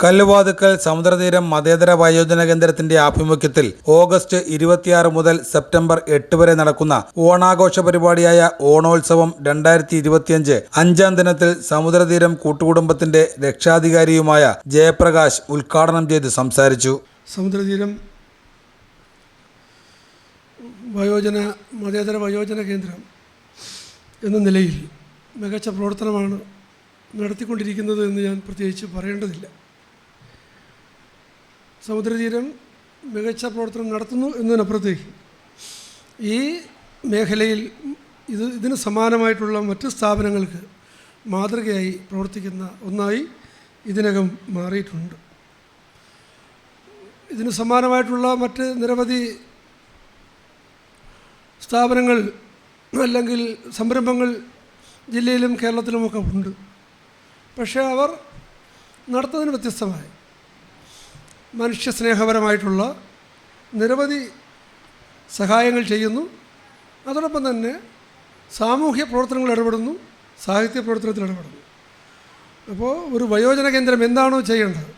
കല്ലുവാതുക്കൽ സമുദ്രതീരം മതേതര വയോജന കേന്ദ്രത്തിന്റെ ആഭിമുഖ്യത്തിൽ ഓഗസ്റ്റ് 26 മുതൽ സെപ്റ്റംബർ 8 വരെ നടക്കുന്ന ഓണാഘോഷ പരിപാടിയായ ഓണോത്സവം 2025 അഞ്ചാം ദിനത്തിൽ സമുദ്രതീരം കൂട്ടുകുടുംബത്തിന്റെ രക്ഷാധികാരിയുമായ ജയപ്രകാശ് ഉദ്ഘാടനം ചെയ്ത് സംസാരിച്ചു. സമുദ്രതീരം മതേതര വയോജന കേന്ദ്രം എന്ന നിലയിൽ മികച്ച പ്രവർത്തനമാണ് നടത്തിക്കൊണ്ടിരിക്കുന്നത് എന്ന് ഞാൻ പ്രത്യേകിച്ച് പറയേണ്ടതില്ല. സമുദ്രതീരം മികച്ച പ്രവർത്തനം നടത്തുന്നു എന്നതിനപ്പുറത്തേക്ക് ഈ മേഖലയിൽ ഇതിന് സമാനമായിട്ടുള്ള മറ്റ് സ്ഥാപനങ്ങൾക്ക് മാതൃകയായി പ്രവർത്തിക്കുന്ന ഒന്നായി ഇതിനകം മാറിയിട്ടുണ്ട്. ഇതിന് സമാനമായിട്ടുള്ള മറ്റ് നിരവധി സ്ഥാപനങ്ങൾ അല്ലെങ്കിൽ സംരംഭങ്ങൾ ജില്ലയിലും കേരളത്തിലുമൊക്കെ ഉണ്ട്. പക്ഷേ അവർ നടത്തുന്നതിന് വ്യത്യസ്തമായി മനുഷ്യസ്നേഹപരമായിട്ടുള്ള നിരവധി സഹായങ്ങൾ ചെയ്യുന്നു. അതോടൊപ്പം തന്നെ സാമൂഹ്യ പ്രവർത്തനങ്ങൾ ഇടപെടുന്നു, സാഹിത്യ പ്രവർത്തനത്തിൽ ഇടപെടുന്നു. അപ്പോൾ ഒരു വയോജന കേന്ദ്രം എന്താണോ ചെയ്യേണ്ടത്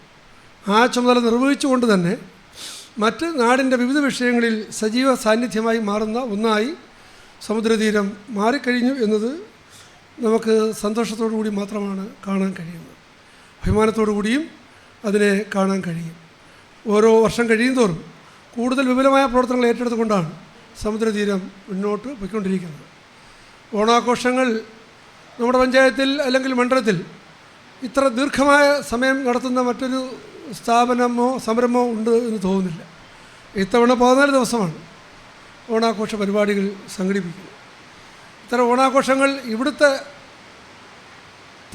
ആ ചുമതല നിർവഹിച്ചുകൊണ്ട് തന്നെ മറ്റ് നാടിൻ്റെ വിവിധ വിഷയങ്ങളിൽ സജീവ സാന്നിധ്യമായി മാറുന്ന ഒന്നായി സമുദ്രതീരം മാറിക്കഴിഞ്ഞു എന്നത് നമുക്ക് സന്തോഷത്തോടു കൂടി മാത്രമാണ് കാണാൻ കഴിയുന്നത്. അഭിമാനത്തോടു കൂടിയും അതിനെ കാണാൻ കഴിയും. ഓരോ വർഷം കഴിയുന്തോറും കൂടുതൽ വിപുലമായ പ്രവർത്തനങ്ങൾ ഏറ്റെടുത്തുകൊണ്ടാണ് സമുദ്രതീരം മുന്നോട്ട് പോയിക്കൊണ്ടിരിക്കുന്നത്. ഓണാഘോഷങ്ങൾ നമ്മുടെ പഞ്ചായത്തിൽ അല്ലെങ്കിൽ മണ്ഡലത്തിൽ ഇത്ര ദീർഘമായ സമയം നടത്തുന്ന മറ്റൊരു സ്ഥാപനമോ സംരംഭമോ ഉണ്ട് എന്ന് തോന്നുന്നില്ല. ഇത്തവണ 14 ദിവസമാണ് ഓണാഘോഷ പരിപാടികൾ സംഘടിപ്പിക്കുന്നത്. ഇത്തരം ഓണാഘോഷങ്ങൾ ഇവിടുത്തെ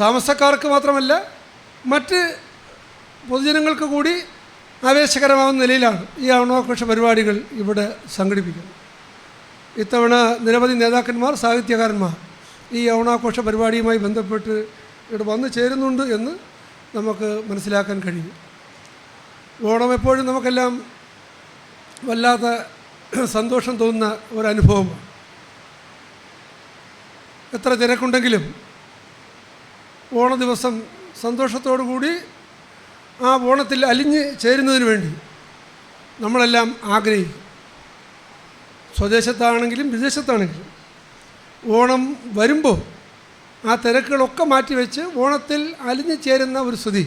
താമസക്കാർക്ക് മാത്രമല്ല മറ്റ് പൊതുജനങ്ങൾക്ക് കൂടി ആവേശകരമാവുന്ന നിലയിലാണ് ഈ ഓണാഘോഷ പരിപാടികൾ ഇവിടെ സംഘടിപ്പിക്കുന്നത്. ഇത്തവണ നിരവധി നേതാക്കന്മാർ, സാഹിത്യകാരന്മാർ ഈ ഓണാഘോഷ പരിപാടിയുമായി ബന്ധപ്പെട്ട് ഇവിടെ വന്നു ചേരുന്നുണ്ട് എന്ന് നമുക്ക് മനസ്സിലാക്കാൻ കഴിയും. ഓണം എപ്പോഴും നമുക്കെല്ലാം വല്ലാത്ത സന്തോഷം തോന്നുന്ന ഒരനുഭവമാണ്. എത്ര തിരക്കുണ്ടെങ്കിലും ഓണ ദിവസം സന്തോഷത്തോടു കൂടി ആ ഓണത്തിൽ അലിഞ്ഞ് ചേരുന്നതിന് വേണ്ടി നമ്മളെല്ലാം ആഗ്രഹിക്കും. സ്വദേശത്താണെങ്കിലും വിദേശത്താണെങ്കിലും ഓണം വരുമ്പോൾ ആ തിരക്കുകളൊക്കെ മാറ്റിവെച്ച് ഓണത്തിൽ അലിഞ്ഞു ചേരുന്ന ഒരു സ്ഥിതി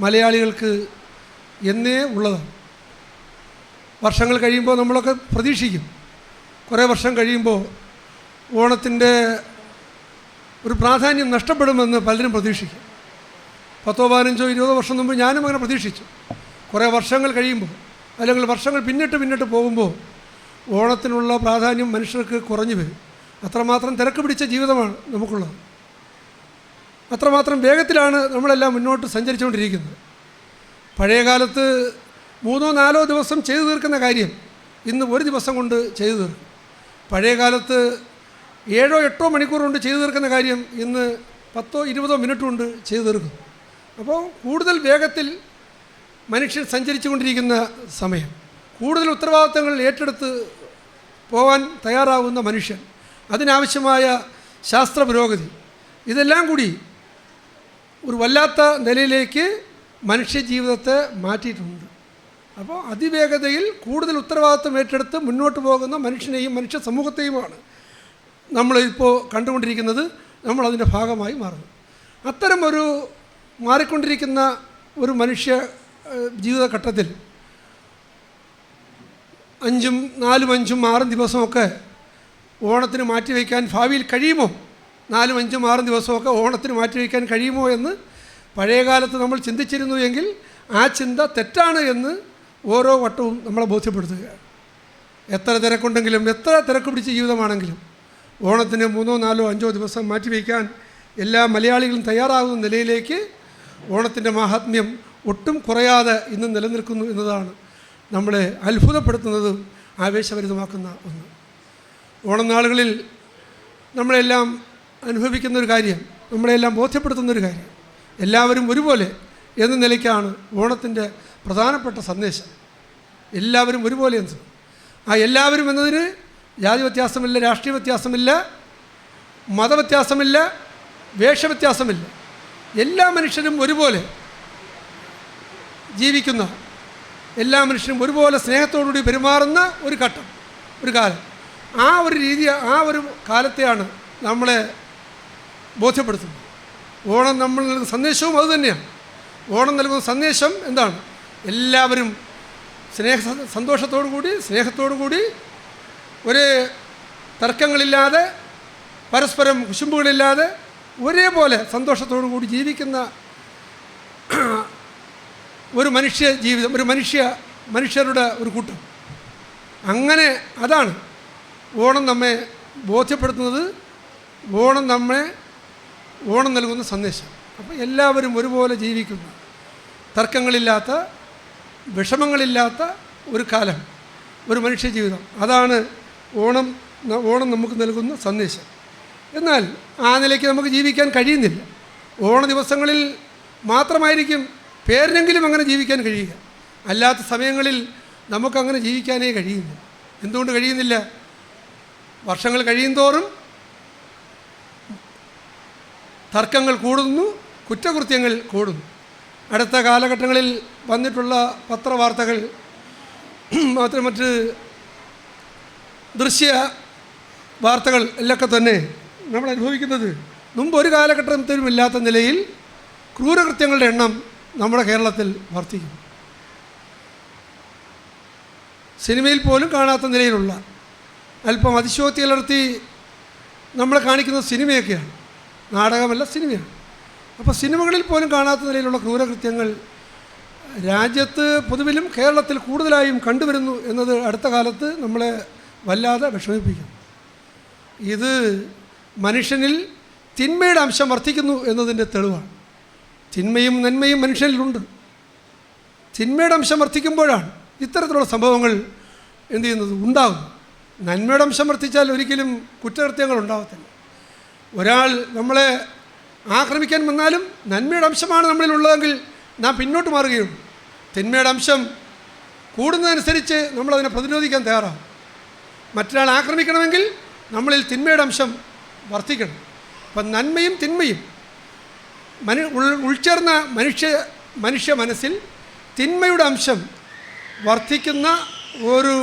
മലയാളികൾക്ക് എന്നേ ഉള്ളതാണ്. വർഷങ്ങൾ കഴിയുമ്പോൾ നമ്മളൊക്കെ പ്രതീക്ഷിക്കും, കുറേ വർഷം കഴിയുമ്പോൾ ഓണത്തിൻ്റെ ഒരു പ്രാധാന്യം നഷ്ടപ്പെടുമെന്ന് പലരും പ്രതീക്ഷിക്കും. 10, 15, 20 വർഷം മുമ്പ് ഞാനും അങ്ങനെ പ്രതീക്ഷിച്ചു. കുറേ വർഷങ്ങൾ കഴിയുമ്പോൾ അല്ലെങ്കിൽ വർഷങ്ങൾ പിന്നിട്ട് പോകുമ്പോൾ ഓണത്തിനുള്ള പ്രാധാന്യം മനുഷ്യർക്ക് കുറഞ്ഞു വരും. അത്രമാത്രം തിരക്ക് പിടിച്ച ജീവിതമാണ് നമുക്കുള്ളത്. അത്രമാത്രം വേഗത്തിലാണ് നമ്മളെല്ലാം മുന്നോട്ട് സഞ്ചരിച്ചുകൊണ്ടിരിക്കുന്നത്. പഴയ കാലത്ത് 3, 4 ദിവസം ചെയ്തു തീർക്കുന്ന കാര്യം ഇന്ന് ഒരു ദിവസം കൊണ്ട് ചെയ്തു തീർക്കും. പഴയ കാലത്ത് 7, 8 മണിക്കൂർ കൊണ്ട് ചെയ്തു തീർക്കുന്ന കാര്യം ഇന്ന് 10, 20 മിനിറ്റ് കൊണ്ട് ചെയ്തു തീർക്കും. അപ്പോൾ കൂടുതൽ വേഗത്തിൽ മനുഷ്യൻ സഞ്ചരിച്ചു കൊണ്ടിരിക്കുന്ന സമയം, കൂടുതൽ ഉത്തരവാദിത്തങ്ങൾ ഏറ്റെടുത്ത് പോകാൻ തയ്യാറാവുന്ന മനുഷ്യൻ, അതിനാവശ്യമായ ശാസ്ത്ര പുരോഗതി, ഇതെല്ലാം കൂടി ഒരു വല്ലാത്ത നിലയിലേക്ക് മനുഷ്യജീവിതത്തെ മാറ്റിയിട്ടുണ്ട്. അപ്പോൾ അതിവേഗതയിൽ കൂടുതൽ ഉത്തരവാദിത്വം ഏറ്റെടുത്ത് മുന്നോട്ട് പോകുന്ന മനുഷ്യനെയും മനുഷ്യ സമൂഹത്തെയുമാണ് നമ്മളിപ്പോൾ കണ്ടുകൊണ്ടിരിക്കുന്നത്. നമ്മളതിൻ്റെ ഭാഗമായി മാറുന്നു. അത്തരം ഒരു മാറിക്കൊണ്ടിരിക്കുന്ന ഒരു മനുഷ്യ ജീവിതഘട്ടത്തിൽ 5, 4, 5, 6 ദിവസമൊക്കെ ഓണത്തിന് മാറ്റിവെക്കാൻ ഭാവിയിൽ കഴിയുമോ? 4, 5, 6 ദിവസമൊക്കെ ഓണത്തിന് മാറ്റിവെക്കാൻ കഴിയുമോ എന്ന് പഴയകാലത്ത് നമ്മൾ ചിന്തിച്ചിരുന്നു എങ്കിൽ ആ ചിന്ത തെറ്റാണ് എന്ന് ഓരോ വട്ടവും നമ്മളെ ബോധ്യപ്പെടുത്തുകയാണ്. എത്ര തിരക്കുണ്ടെങ്കിലും, എത്ര തിരക്ക് പിടിച്ച ജീവിതമാണെങ്കിലും ഓണത്തിന് 3, 4, 5 ദിവസം മാറ്റിവെക്കാൻ എല്ലാ മലയാളികളും തയ്യാറാകുന്ന നിലയിലേക്ക് ഓണത്തിൻ്റെ മാഹാത്മ്യം ഒട്ടും കുറയാതെ ഇന്ന് നിലനിൽക്കുന്നു എന്നതാണ് നമ്മളെ അത്ഭുതപ്പെടുത്തുന്നതും ആവേശഭരിതമാക്കുന്ന ഒന്ന്. ഓണനാളുകളിൽ നമ്മളെല്ലാം അനുഭവിക്കുന്നൊരു കാര്യം, നമ്മളെല്ലാം ബോധ്യപ്പെടുത്തുന്നൊരു കാര്യം, എല്ലാവരും ഒരുപോലെ എന്ന നിലയ്ക്കാണ് ഓണത്തിൻ്റെ പ്രധാനപ്പെട്ട സന്ദേശം. എല്ലാവരും ഒരുപോലെ എന്ന്. ആ എല്ലാവരും എന്നതിന് ജാതി വ്യത്യാസമില്ല, രാഷ്ട്രീയ വ്യത്യാസമില്ല, മതവ്യത്യാസമില്ല, വേഷവ്യത്യാസമില്ല. എല്ലാ മനുഷ്യരും ഒരുപോലെ ജീവിക്കുന്ന, എല്ലാ മനുഷ്യരും ഒരുപോലെ സ്നേഹത്തോടുകൂടി പെരുമാറുന്ന ഒരു ഘട്ടം, ഒരു കാലം. ആ ഒരു രീതി, ആ ഒരു കാലത്തെയാണ് നമ്മളെ ബോധ്യപ്പെടുത്തുന്നത്. ഓണം നമ്മൾ നൽകുന്ന സന്ദേശവും അതുതന്നെയാണ്. ഓണം നൽകുന്ന സന്ദേശം എന്താണ്? എല്ലാവരും സന്തോഷത്തോടു കൂടി, സ്നേഹത്തോടു കൂടി, ഒരു തർക്കങ്ങളില്ലാതെ, പരസ്പരം കുശുമ്പുകളില്ലാതെ, ഒരേപോലെ സന്തോഷത്തോടു കൂടി ജീവിക്കുന്ന ഒരു മനുഷ്യ ജീവിതം, ഒരു മനുഷ്യരുടെ ഒരു കൂട്ടം. അങ്ങനെ അതാണ് ഓണം നമ്മെ ബോധ്യപ്പെടുത്തുന്നത്, ഓണം നൽകുന്ന സന്ദേശം. അപ്പോൾ എല്ലാവരും ഒരുപോലെ ജീവിക്കുന്ന, തർക്കങ്ങളില്ലാത്ത, വിഷമങ്ങളില്ലാത്ത ഒരു കാലം, ഒരു മനുഷ്യ ജീവിതം. അതാണ് ഓണം നമുക്ക് നൽകുന്ന സന്ദേശം. എന്നാൽ ആ നിലയ്ക്ക് നമുക്ക് ജീവിക്കാൻ കഴിയുന്നില്ല. ഓണ ദിവസങ്ങളിൽ മാത്രമായിരിക്കും പേരിനെങ്കിലും അങ്ങനെ ജീവിക്കാൻ കഴിയുക. അല്ലാത്ത സമയങ്ങളിൽ നമുക്കങ്ങനെ ജീവിക്കാനേ കഴിയുന്നില്ല. എന്തുകൊണ്ട് കഴിയുന്നില്ല? വർഷങ്ങൾ കഴിയുന്തോറും തർക്കങ്ങൾ കൂടുന്നു, കുറ്റകൃത്യങ്ങൾ കൂടുന്നു. അടുത്ത കാലഘട്ടങ്ങളിൽ വന്നിട്ടുള്ള പത്രവാർത്തകൾ, മറ്റ് ദൃശ്യ വാർത്തകൾ എല്ലൊക്കെ തന്നെ നമ്മൾ അനുഭവിക്കുന്നത് മുമ്പ് ഒരു കാലഘട്ടത്തിലും ഇല്ലാത്ത നിലയിൽ ക്രൂരകൃത്യങ്ങളുടെ എണ്ണം നമ്മുടെ കേരളത്തിൽ വർദ്ധിക്കും. സിനിമയിൽ പോലും കാണാത്ത നിലയിലുള്ള, അല്പം അതിശയോക്തി കലർത്തി നമ്മളെ കാണിക്കുന്ന സിനിമയൊക്കെയാണ്, നാടകമല്ല സിനിമയാണ്. അപ്പോൾ സിനിമകളിൽ പോലും കാണാത്ത നിലയിലുള്ള ക്രൂരകൃത്യങ്ങൾ രാജ്യത്ത് പൊതുവിലും കേരളത്തിൽ കൂടുതലായും കണ്ടുവരുന്നു എന്നത് അടുത്ത കാലത്ത് നമ്മളെ വല്ലാതെ വിഷമിപ്പിക്കുന്നു. ഇത് മനുഷ്യനിൽ തിന്മയുടെ അംശം വർദ്ധിക്കുന്നു എന്നതിൻ്റെ തെളിവാണ്. തിന്മയും നന്മയും മനുഷ്യനിലുണ്ട്. തിന്മയുടെ അംശം വർദ്ധിക്കുമ്പോഴാണ് ഇത്തരത്തിലുള്ള സംഭവങ്ങൾ എന്തു ചെയ്യുന്നത്, ഉണ്ടാകും. നന്മയുടെ അംശം വർദ്ധിച്ചാൽ ഒരിക്കലും കുറ്റകൃത്യങ്ങൾ ഉണ്ടാകത്തില്ല. ഒരാൾ നമ്മളെ ആക്രമിക്കാൻ വന്നാലും നന്മയുടെ അംശമാണ് നമ്മളിലുള്ളതെങ്കിൽ നാം പിന്നോട്ട് മാറുകയുള്ളൂ. തിന്മയുടെ അംശം കൂടുന്നതനുസരിച്ച് നമ്മളതിനെ പ്രതിരോധിക്കാൻ തയ്യാറാവും. മറ്റൊരാൾ ആക്രമിക്കണമെങ്കിൽ നമ്മളിൽ തിന്മയുടെ അംശം വർദ്ധിക്കണം. അപ്പം നന്മയും തിന്മയും ഉൾച്ചേർന്ന മനുഷ്യ മനസ്സിൽ തിന്മയുടെ അംശം വർദ്ധിക്കുന്ന ഒരു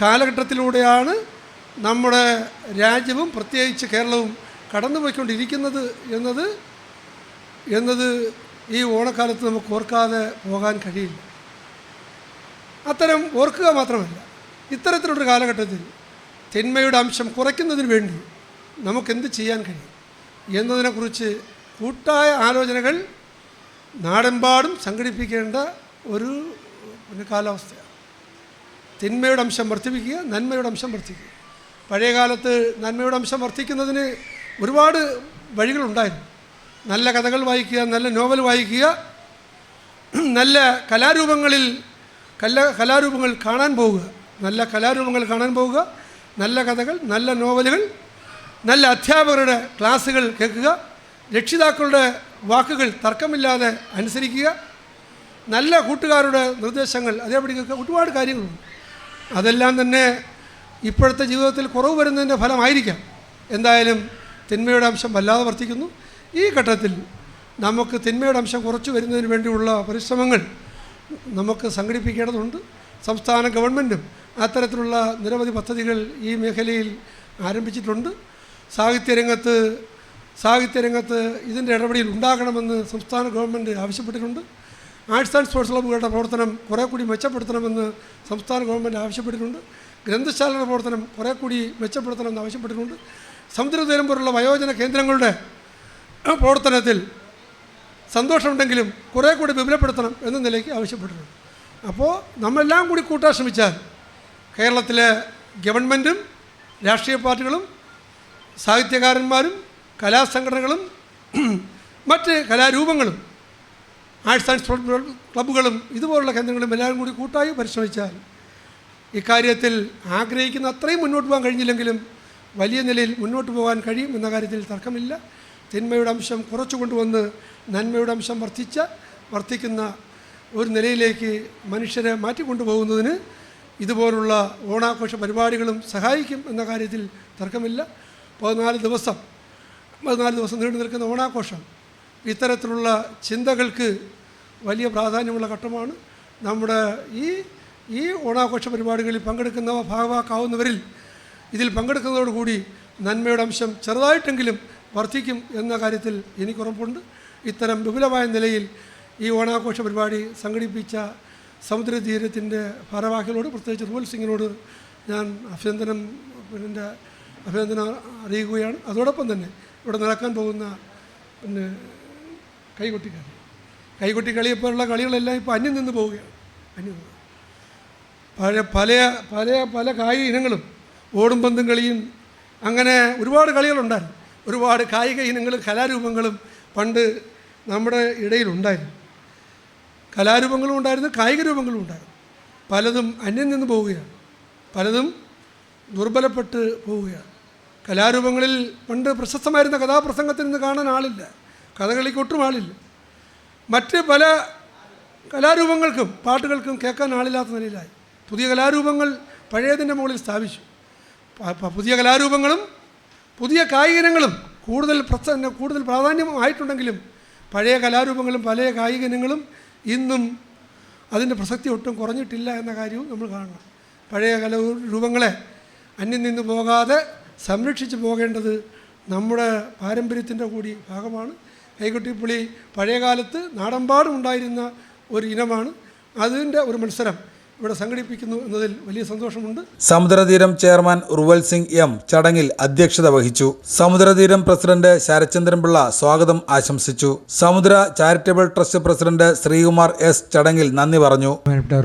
കാലഘട്ടത്തിലൂടെയാണ് നമ്മുടെ രാജ്യവും പ്രത്യേകിച്ച് കേരളവും കടന്നുപോയിക്കൊണ്ടിരിക്കുന്നത് എന്നത് ഈ ഓണക്കാലത്ത് നമുക്ക് ഓർക്കാതെ പോകാൻ കഴിയില്ല. അത്തരം ഓർക്കുക മാത്രമല്ല, ഇത്തരത്തിലുള്ളൊരു കാലഘട്ടത്തിൽ തിന്മയുടെ അംശം കുറയ്ക്കുന്നതിന് വേണ്ടി നമുക്കെന്ത് ചെയ്യാൻ കഴിയും എന്നതിനെക്കുറിച്ച് കൂട്ടായ ആലോചനകൾ നാടെമ്പാടും സംഘടിപ്പിക്കേണ്ട ഒരു കാലാവസ്ഥയാണ്. തിന്മയുടെ അംശം വർദ്ധിപ്പിക്കുക, നന്മയുടെ അംശം വർദ്ധിക്കുക. പഴയ കാലത്ത് നന്മയുടെ അംശം വർദ്ധിക്കുന്നതിന് ഒരുപാട് വഴികളുണ്ടായിരുന്നു. നല്ല കഥകൾ വായിക്കുക, നല്ല നോവൽ വായിക്കുക, നല്ല കലാരൂപങ്ങൾ കാണാൻ പോവുക, നല്ല കഥകൾ, നല്ല നോവലുകൾ, നല്ല അധ്യാപകരുടെ ക്ലാസ്സുകൾ കേൾക്കുക, രക്ഷിതാക്കളുടെ വാക്കുകൾ തർക്കമില്ലാതെ അനുസരിക്കുക, നല്ല കൂട്ടുകാരുടെ നിർദ്ദേശങ്ങൾ അതേപടി കേൾക്കുക. ഒരുപാട് കാര്യങ്ങളുണ്ട്. അതെല്ലാം തന്നെ ഇപ്പോഴത്തെ ജീവിതത്തിൽ കുറവ് വരുന്നതിൻ്റെ ഫലമായിരിക്കാം. എന്തായാലും തിന്മയുടെ അംശം വല്ലാതെ വർദ്ധിക്കുന്നു. ഈ ഘട്ടത്തിൽ നമുക്ക് തിന്മയുടെ അംശം കുറച്ചു വരുന്നതിന് വേണ്ടിയുള്ള പരിശ്രമങ്ങൾ നമുക്ക് സംഘടിപ്പിക്കേണ്ടതുണ്ട്. സംസ്ഥാന ഗവൺമെൻറ്റും അത്തരത്തിലുള്ള നിരവധി പദ്ധതികൾ ഈ മേഖലയിൽ ആരംഭിച്ചിട്ടുണ്ട്. സാഹിത്യരംഗത്ത് ഇതിൻ്റെ ഇടപെടൽ ഉണ്ടാകണമെന്ന് സംസ്ഥാന ഗവൺമെൻറ് ആവശ്യപ്പെട്ടിട്ടുണ്ട്. ആർട്സ് ആൻഡ് സ്പോർട്സ് ക്ലബ്ബുകളുടെ പ്രവർത്തനം കുറേ കൂടി മെച്ചപ്പെടുത്തണമെന്ന് സംസ്ഥാന ഗവൺമെൻറ് ആവശ്യപ്പെട്ടിട്ടുണ്ട്. ഗ്രന്ഥശാലയുടെ പ്രവർത്തനം കുറേ കൂടി മെച്ചപ്പെടുത്തണമെന്ന് ആവശ്യപ്പെട്ടിട്ടുണ്ട്. സമുദ്രതീരം പോലുള്ള വയോജന കേന്ദ്രങ്ങളുടെ പ്രവർത്തനത്തിൽ സന്തോഷമുണ്ടെങ്കിലും കുറേ കൂടി വിപുലപ്പെടുത്തണം എന്ന നിലയ്ക്ക് ആവശ്യപ്പെട്ടിട്ടുണ്ട്. അപ്പോൾ നമ്മളെല്ലാം കൂടി കൂട്ടാൻ ശ്രമിച്ചാൽ കേരളത്തിലെ ഗവൺമെൻറ്റും രാഷ്ട്രീയ പാർട്ടികളും സാഹിത്യകാരന്മാരും കലാസംഘടനകളും മറ്റ് കലാരൂപങ്ങളും ആർട്സ് ആൻഡ് സ്പോർട്സ് ക്ലബ്ബുകളും ഇതുപോലുള്ള കേന്ദ്രങ്ങളും എല്ലാവരും കൂടി കൂട്ടായി പരിശ്രമിച്ചാൽ ഇക്കാര്യത്തിൽ ആഗ്രഹിക്കുന്ന അത്രയും മുന്നോട്ട് പോകാൻ കഴിഞ്ഞില്ലെങ്കിലും വലിയ നിലയിൽ മുന്നോട്ട് പോകാൻ കഴിയും എന്ന കാര്യത്തിൽ തർക്കമില്ല. തിന്മയുടെ അംശം കുറച്ചു കൊണ്ടുവന്ന് നന്മയുടെ അംശം വർദ്ധിക്കുന്ന ഒരു നിലയിലേക്ക് മനുഷ്യരെ മാറ്റിക്കൊണ്ടുപോകുന്നതിന് ഇതുപോലുള്ള ഓണാഘോഷ പരിപാടികളും സഹായിക്കും എന്ന കാര്യത്തിൽ തർക്കമില്ല. 14 ദിവസം നീണ്ടു നിൽക്കുന്ന ഓണാഘോഷം ഇത്തരത്തിലുള്ള ചിന്തകൾക്ക് വലിയ പ്രാധാന്യമുള്ള ഘട്ടമാണ്. നമ്മുടെ ഈ ഓണാഘോഷ പരിപാടികളിൽ ഭാഗമാക്കാവുന്നവരിൽ ഇതിൽ പങ്കെടുക്കുന്നതോടുകൂടി നന്മയുടെ അംശം ചെറുതായിട്ടെങ്കിലും വർദ്ധിക്കും എന്ന കാര്യത്തിൽ എനിക്കുറപ്പുണ്ട്. ഇത്തരം വിപുലമായ നിലയിൽ ഈ ഓണാഘോഷ പരിപാടി സംഘടിപ്പിച്ച സമുദ്രതീരത്തിൻ്റെ ഭാരവാഹികളോട്, പ്രത്യേകിച്ച് റൂവൽ സിംഗിനോട് ഞാൻ അഭിനന്ദനം അറിയിക്കുകയാണ്. അതോടൊപ്പം തന്നെ ഇവിടെ നടക്കാൻ പോകുന്ന കൈകൊട്ടിക്കളിയെപ്പോലുള്ള കളികളെല്ലാം ഇപ്പോൾ അന്യം നിന്ന് പോവുകയാണ്. പല കായിക ഇനങ്ങളും, ഓടും പന്തും കളിയും, അങ്ങനെ ഒരുപാട് കളികളുണ്ടായിരുന്നു. ഒരുപാട് കായിക ഇനങ്ങളും കലാരൂപങ്ങളും പണ്ട് നമ്മുടെ ഇടയിലുണ്ടായിരുന്നു. കലാരൂപങ്ങളും ഉണ്ടായിരുന്നു, കായിക രൂപങ്ങളും ഉണ്ടായിരുന്നു. പലതും അന്യം നിന്ന് പോവുകയാണ്, പലതും ദുർബലപ്പെട്ട് പോവുകയാണ്. കലാരൂപങ്ങളിൽ പണ്ട് പ്രശസ്തമായിരുന്ന കഥാപ്രസംഗത്തിൽ നിന്ന് കാണാൻ ആളില്ല, കഥകളിക്കൊട്ടും ആളില്ല. മറ്റ് പല കലാരൂപങ്ങൾക്കും പാട്ടുകൾക്കും കേൾക്കാൻ ആളില്ലാത്ത നിലയിലായി. പുതിയ കലാരൂപങ്ങൾ പഴയതിൻ്റെ മുകളിൽ സ്ഥാപിച്ചു. പുതിയ കലാരൂപങ്ങളും പുതിയ കായിക ഇനങ്ങളും കൂടുതൽ പ്രാധാന്യമായിട്ടുണ്ടെങ്കിലും പഴയ കലാരൂപങ്ങളും പഴയ കായിക ഇനങ്ങളും ഇന്നും അതിൻ്റെ പ്രസക്തി ഒട്ടും കുറഞ്ഞിട്ടില്ല എന്ന കാര്യവും നമ്മൾ കാണണം. പഴയ കലാരൂപങ്ങളെ അന്യം നിന്ന് പോകാതെ സംരക്ഷിച്ചു പോകേണ്ടത് നമ്മുടെ പാരമ്പര്യത്തിൻ്റെ കൂടി ഭാഗമാണ്. കൈകൊട്ടിപ്പുളി പഴയകാലത്ത് നാടെമ്പാടും ഉണ്ടായിരുന്ന ഒരു ഇനമാണ്. അതിൻ്റെ ഒരു മത്സരം ഇവിടെ സംഘടിപ്പിക്കുന്നു എന്നതിൽ വലിയ സന്തോഷമുണ്ട്. സമുദ്രതീരം ചെയർമാൻ റുവൽ സിംഗ് എം ചടങ്ങിൽ അധ്യക്ഷത വഹിച്ചു. സമുദ്രതീരം പ്രസിഡന്റ് ശരചന്ദ്രൻ പിള്ള സ്വാഗതം ആശംസിച്ചു. സമുദ്ര charitable trust president Sreekumar S ചടങ്ങിൽ നന്ദി പറഞ്ഞു.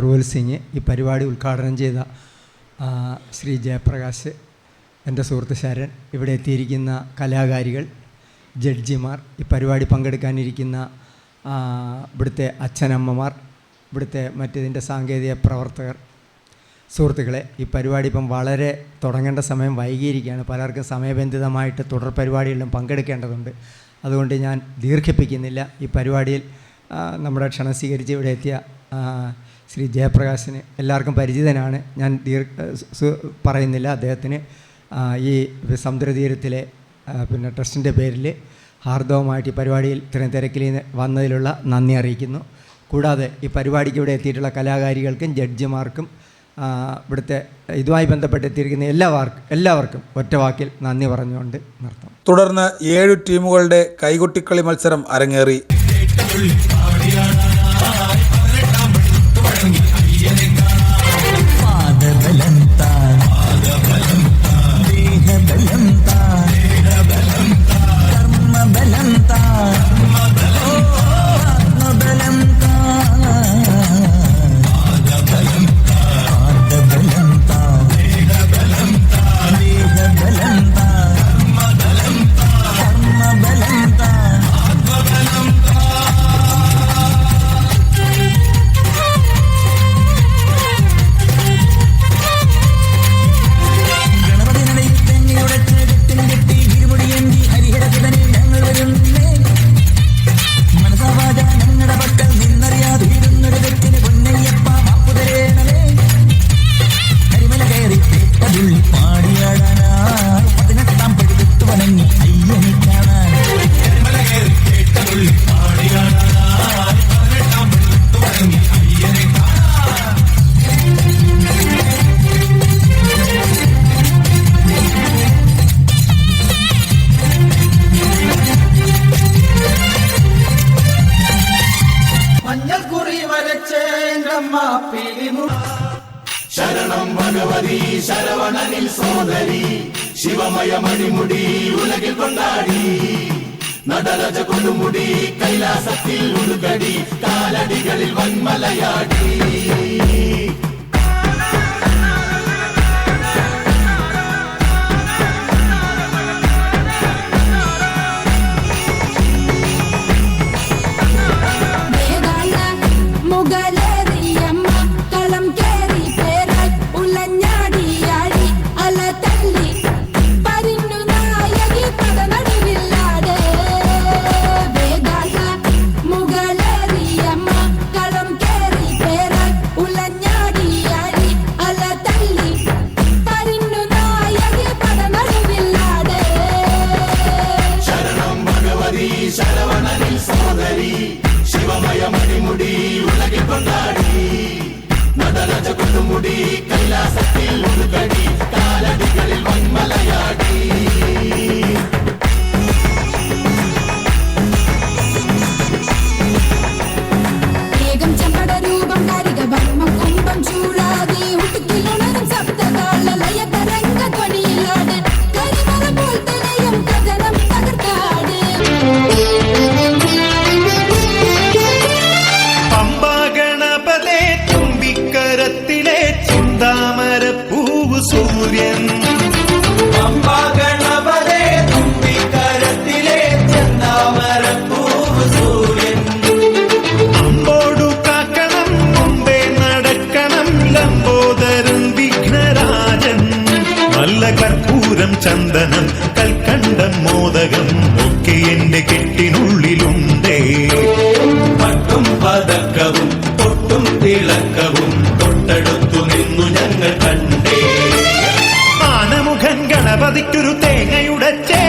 റുവൽ സിംഗ്, ഈ പരിപാടി ഉദ്ഘാടനം ചെയ്ത ശ്രീ ജയപ്രകാശ്, എൻ്റെ സുഹൃത്ത് ശരൺ, ഇവിടെ എത്തിയിരിക്കുന്ന കലാകാരികൾ, ജഡ്ജിമാർ, ഈ പരിപാടി പങ്കെടുക്കാനിരിക്കുന്ന ഇവിടുത്തെ അച്ഛനമ്മമാർ, ഇവിടുത്തെ മറ്റിതിൻ്റെ സാങ്കേതിക പ്രവർത്തകർ, സുഹൃത്തുക്കളെ, ഈ പരിപാടി ഇപ്പം വളരെ തുടങ്ങേണ്ട സമയം വൈകിയിരിക്കുകയാണ്. പലർക്കും സമയബന്ധിതമായിട്ട് തുടർ പരിപാടികളിലും പങ്കെടുക്കേണ്ടതുണ്ട്. അതുകൊണ്ട് ഞാൻ ദീർഘിപ്പിക്കുന്നില്ല. ഈ പരിപാടിയിൽ നമ്മുടെ ക്ഷണം സ്വീകരിച്ച് ഇവിടെ എത്തിയ ശ്രീ ജയപ്രകാശിന് എല്ലാവർക്കും പരിചിതനാണ്. ഞാൻ പറയുന്നില്ല. അദ്ദേഹത്തിന് ഈ സമുദ്രതീരത്തിലെ ട്രസ്റ്റിൻ്റെ പേരിൽ ഹാർദവമായിട്ട് ഈ പരിപാടിയിൽ ഇത്രയും തിരക്കിൽ വന്നതിലുള്ള നന്ദി അറിയിക്കുന്നു. കൂടാതെ ഈ പരിപാടിക്ക് ഇവിടെ എത്തിയിട്ടുള്ള കലാകാരികൾക്കും ജഡ്ജിമാർക്കും ഇവിടുത്തെ ഇതുമായി ബന്ധപ്പെട്ടെത്തിയിരിക്കുന്ന എല്ലാവർക്കും ഒറ്റവാക്കിൽ നന്ദി പറഞ്ഞുകൊണ്ട് നിർത്താം. തുടർന്ന് 7 ടീമുകളുടെ കൈകൊട്ടിക്കളി മത്സരം അരങ്ങേറി. ശരണം ഭഗവതി ശരവണനിൽ സോദരി ശിവമയ മണിമുടി ഉലകിൽ കൊണ്ടാടി നടരജ കൊടുമുടി കൈലാസത്തിൽ ഉടുകടി കാലടികളിൽ വന്മലയാടി. ശരവണനിൽ സോദരി ശിവ ശിവമയ മണിമുടി ഉലകിൽ കൊണ്ടാടി നടരാജ കൊടുമുടി കൈലാസത്തിൽ ഉരുകടി കാലടികളിൽ വന്മലയാടി സൂര്യൻ പമ്പാഗണപതേ തുമ്പിക്കരത്തിലെ ചെന്താമരപ്പൂവ് സൂര്യൻ അമ്പോടു കാക്കണം മുമ്പേ നടക്കണം ലംബോദരൻ വിഘ്നരാജൻ നല്ല കർപ്പൂരം ചന്ദനം കൽക്കണ്ടം മോദകം ഒക്കെ എന്റെ കെട്ടിനുള്ളിലുണ്ടേ പട്ടും പതക്കവും തൊട്ടും തിളക്കവും തൊട്ടടുത്തു നിന്നു ഞങ്ങൾ കണ്ടേ ആനമുഖൻ ഗണപതിക്കൊരു തേങ്ങയുടച്ചേ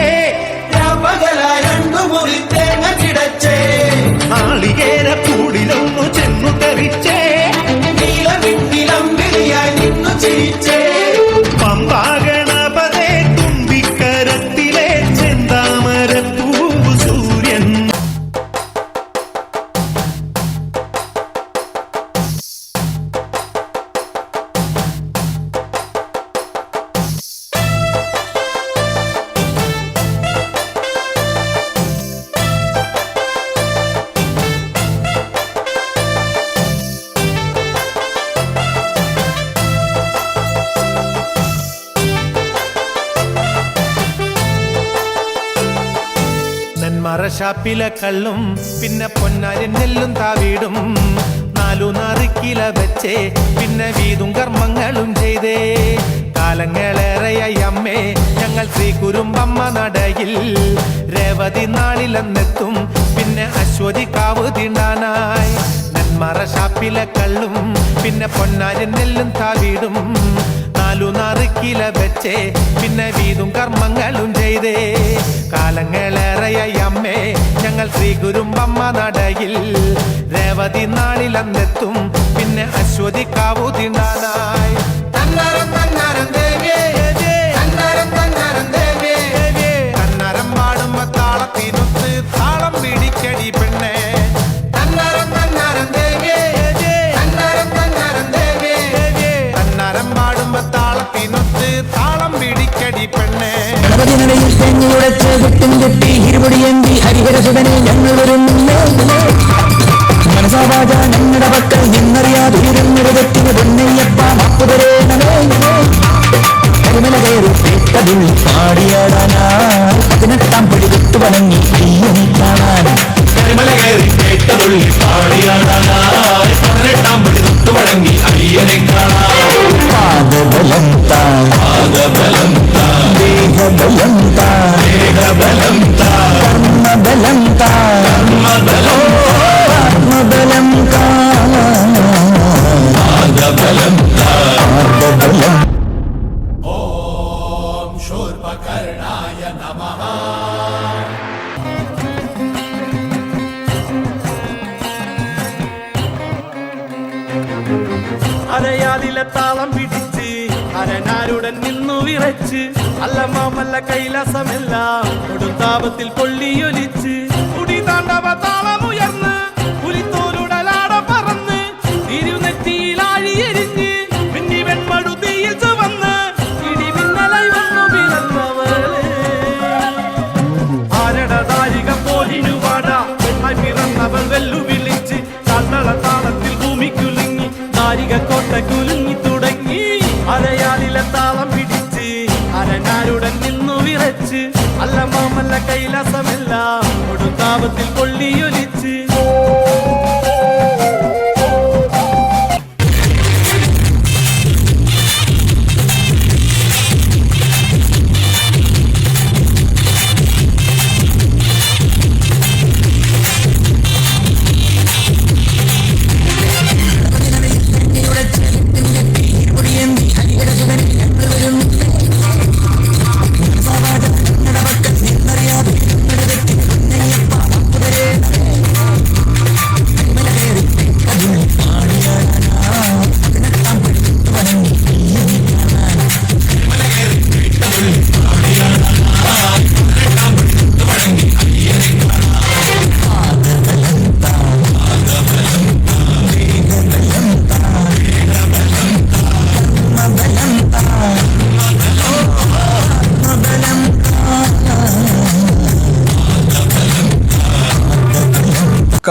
രണ്ടു മുറി തേങ്ങ കിടച്ചേ നാളികേര കൂടിലൊന്നു ചെന്നു തെറിച്ചേ നീലവിട്ടിലമ്പിളിയായി നിന്നു ചിരിച്ചേ പമ്പാ ഗണപതേ തുമ്പിക്കരത്തിലെ ചെന്താമരപ്പൂവ് സൂര്യൻ മറശാപ്പിലെ കള്ളും പിന്നെ പൊന്നാരിൻ നെല്ലും താവീടും 4 കില വെച്ചേ പിന്നെ വീതും കർമ്മങ്ങളും ചെയ്തേ കാലങ്ങളേറെയായി അമ്മേ ഞങ്ങൾ ശ്രീകുരുമ്പമ്മ നടയിൽ രേവതി നാളിലെന്നെത്തും പിന്നെ അശ്വതി കാവ് തീണ്ടാനായി നെന്മറശാപ്പിലെ കള്ളും പിന്നെ പൊന്നാരിൻ നെല്ലും താവീടും 4 കില വെച്ചേ പിന്നെ വീതും കർമ്മങ്ങളും ചെയ്തേ കാലങ്ങളേറെയായി അമ്മേ ഞങ്ങൾ ശ്രീകുരുമ്പമ്മ നടയിൽ രേവതി നാളിലെന്നെത്തും പിന്നെ അശ്വതി കാവു തീണ്ടാനായി കന്നരം പാടുമ്പോ താളത്തിനൊത്ത് താളം പിടിക്കടി പെണ്ണേ കന്നരം പാടുമ്പോ താളത്തിനൊത്ത് താളം പിടിക്കടി പെണ്ണേ ഗണപതിനടയിൽ തെഞ്ഞുടച്ച് കുട്ടും കുട്ടി ഇരുപടിയെന്തി ഹരിഹരസുതനെ ഞങ്ങൾ വരുന്നില്ല മനസാവാച ഞങ്ങളുടെ പക്കൽ നിന്നറിയാതിരുന്നൊരു തെറ്റിന് പൊന്നയ്യപ്പ മാപ്പുതരേണമേ കരിമല കയറി കേട്ടതിൽ പാടിയാടാനായി 18 പടി വിട്ടു വണങ്ങി അയ്യനെ കാണാൻ കരിമല കയറി കേട്ടതുള്ളി പാടിയാടാനായി 18 പടി വിട്ടു വണങ്ങി അയ്യനെ കാണാൻ പാദബലം താൻ പാദബലം താൻ ദേഹബലം താൻ ദേഹബലം താൻ കർമ്മബലം താൻ കർമ്മബലം ആത്മബലം താൻ പാദബലം താൻ ആത്മബലം ഓം ശൂർപകർണായ നമഃ അരയാലിലെ താളം പിടിച്ച് അരനാരുടൻ നിന്നു വിറച്ച് അല്ലമാമല്ല കൈലാസമെല്ലാം കൊടുത്താപത്തിൽ പൊള്ളിയൊലിച്ച് കുടി താണ്ടവ താളമുയർന്ന് പുലിത്തോലുടലാട പറന്ന് തിരുനെറ്റിയിലാഴിയെരിഞ്ഞ് മിന്നി വെൺമടുതിയിൽ ചുവന്ന് ഇടിമിന്നലായി വന്നു പിറന്നവളെ ആരടതാരിക പോലിനുവാട പെണ്ണായി പിറന്നവൾ വെല്ലുവിളിച്ച് കണ്ണള താളത്തിൽ ഭൂമിക്കുലുങ്ങി താരിക കോട്ട കുലുങ്ങി തുടങ്ങി അരയാലിലെ താളം പിടിച്ച് അരനാരുടൻ നിന്നു വിറച്ച് അല്ലമാമല്ല കൈലാസമെല്ലാം കൊടുത്താപത്തിൽ പൊള്ളിയൊലിച്ച്